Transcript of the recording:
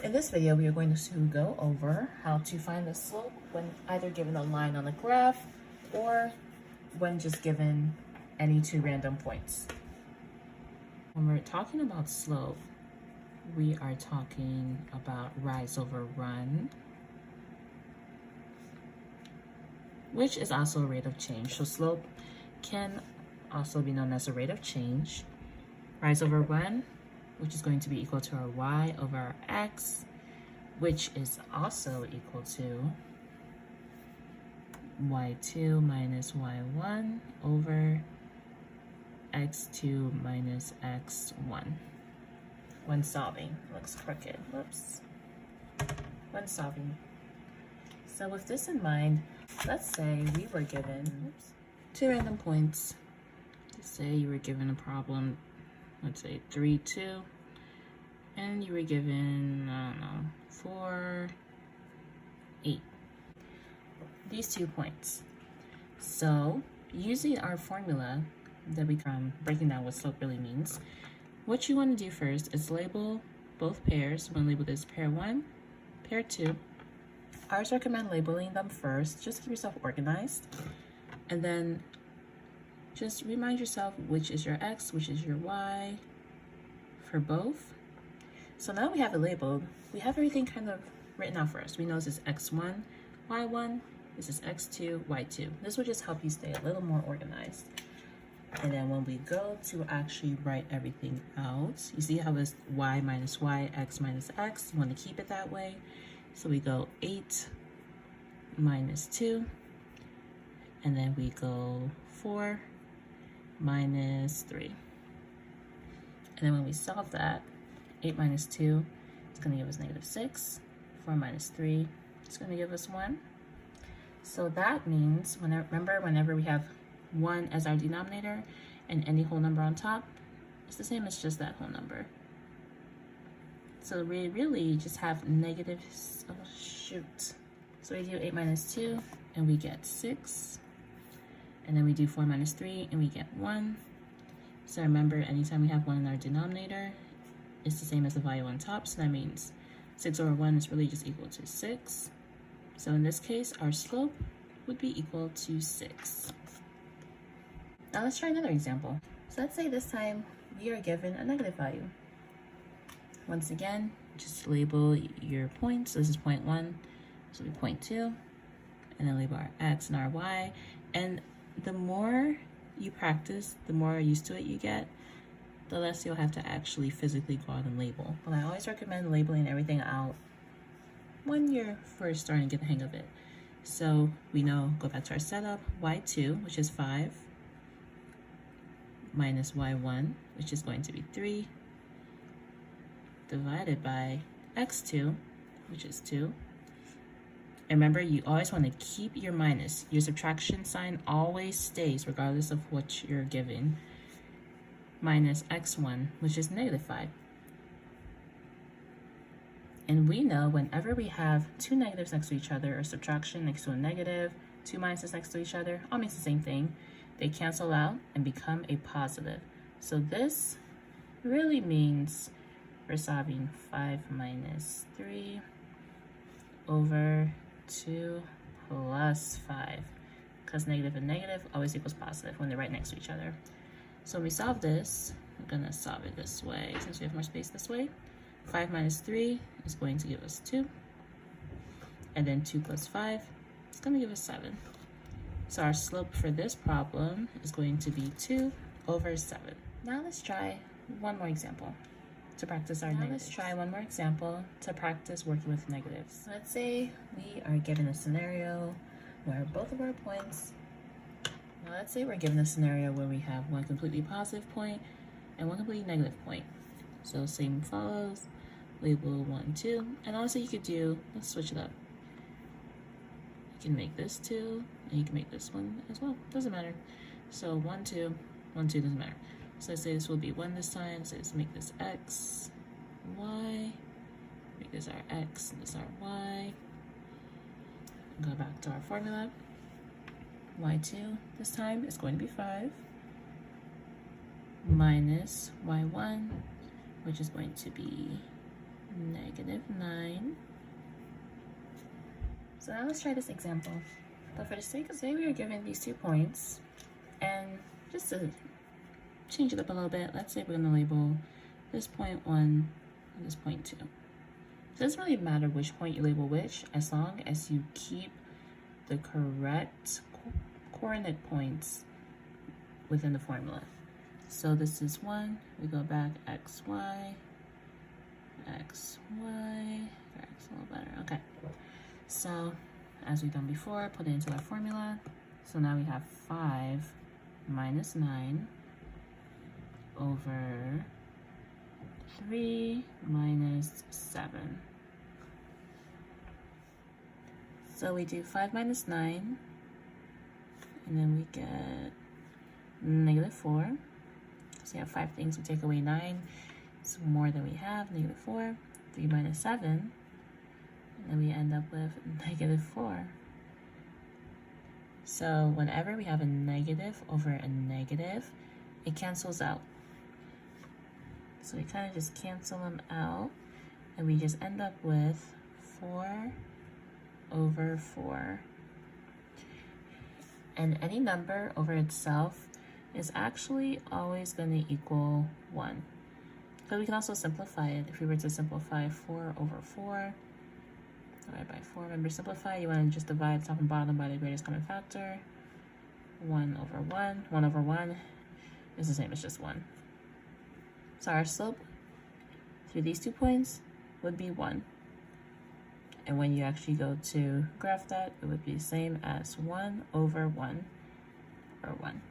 In this video, we are going to go over how to find the slope when either given a line on the graph or when just given any two random points. When we're talking about slope, we are talking about rise over run, which is also a rate of change. So slope can also be known as a rate of change. Rise over run, which is going to be equal to our y over our x, which is also equal to y2 minus y1 over x2 minus x1. When solving, looks crooked, whoops. When solving. So with this in mind, let's say we were given two random points. Let's say you were given a problem, let's say 3, 2, and you were given, I don't know, 4, 8. These 2 points. So using our formula that we from breaking down what slope really means, what you want to do first is label both pairs. You want to label this pair 1, pair 2. I always recommend labeling them first, just keep yourself organized. And then just remind yourself which is your x, which is your y for both. So now we have it labeled, we have everything kind of written out for us. We know this is x1, y1, this is x2, y2. This will just help you stay a little more organized. And then when we go to actually write everything out, you see how it's y minus y, x minus x. You want to keep it that way. So we go 8 minus 2, and then we go 4 minus 3. And then when we solve that, 8 minus 2 is going to give us -6. 4 minus 3 is going to give us 1. So that means, whenever we have 1 as our denominator and any whole number on top, it's the same as just that whole number. So we really just have negatives. Oh shoot. So we do 8 minus 2 and we get 6. And then we do 4 minus 3 and we get 1. So remember, anytime we have 1 in our denominator, it's the same as the value on top. So that means 6 over 1 is really just equal to 6. So in this case, our slope would be equal to 6. Now let's try another example. So let's say this time we are given a negative value. Once again, just label your points. So this is point 1, this will be point 2, and then label our x and our y. And the more you practice, the more used to it you get, the less you'll have to actually physically go out and label. But I always recommend labeling everything out when you're first starting to get the hang of it. So we know, go back to our setup, y2, which is 5, minus y1, which is going to be 3, divided by x2, which is 2. And remember, you always want to keep your minus. Your subtraction sign always stays regardless of what you're given. Minus x1, which is -5. And we know whenever we have two negatives next to each other, or subtraction next to a negative, two minuses next to each other, all means the same thing. They cancel out and become a positive. So this really means we're solving 5 minus 3 over 2 plus 5, because negative and negative always equals positive when they're right next to each other. So when we solve this, I'm gonna solve it this way since we have more space this way. 5 minus 3 is going to give us 2, and then 2 plus 5 is going to give us 7. So our slope for this problem is going to be 2 over 7. Now let's try one more example to practice our negatives. Let's try one more example to practice working with negatives. Let's say we are given a scenario where both of our points, now let's say we're given a scenario where we have one completely positive point and one completely negative point. So same follows, label 1, 2, and also you could do, let's switch it up. You can make this 2, and you can make this 1 as well, doesn't matter. So 1, 2, 1, 2, doesn't matter. So let's say this will be 1 this time, so let's make this x, y, make this our x, and this our y. Go back to our formula. y2 this time is going to be 5 minus y1, which is going to be -9. So now let's try this example. But for the sake of say we are given these 2 points, and just to change it up a little bit, let's say we're going to label this point 1 and this point 2. It doesn't really matter which point you label which, as long as you keep the correct coordinate points within the formula. So this is 1, we go back x, y, x, y, x a little better, okay. So as we've done before, put it into our formula. So now we have 5 minus 9 over 3 minus 7. So we do 5 minus 9, and then we get -4. So we have 5 things, we take away 9, so more than we have, -4. 3 minus 7, and then we end up with -4. So whenever we have a negative over a negative, it cancels out. So we kind of just cancel them out, and we just end up with 4 over 4. And any number over itself is actually always going to equal 1. But we can also simplify it. If we were to simplify 4 over 4, divided by 4, remember simplify, you want to just divide top and bottom by the greatest common factor. 1 over 1. 1 over 1 is the same as just 1. So our slope through these 2 points would be 1. And when you actually go to graph that, it would be the same as 1 over 1, or 1.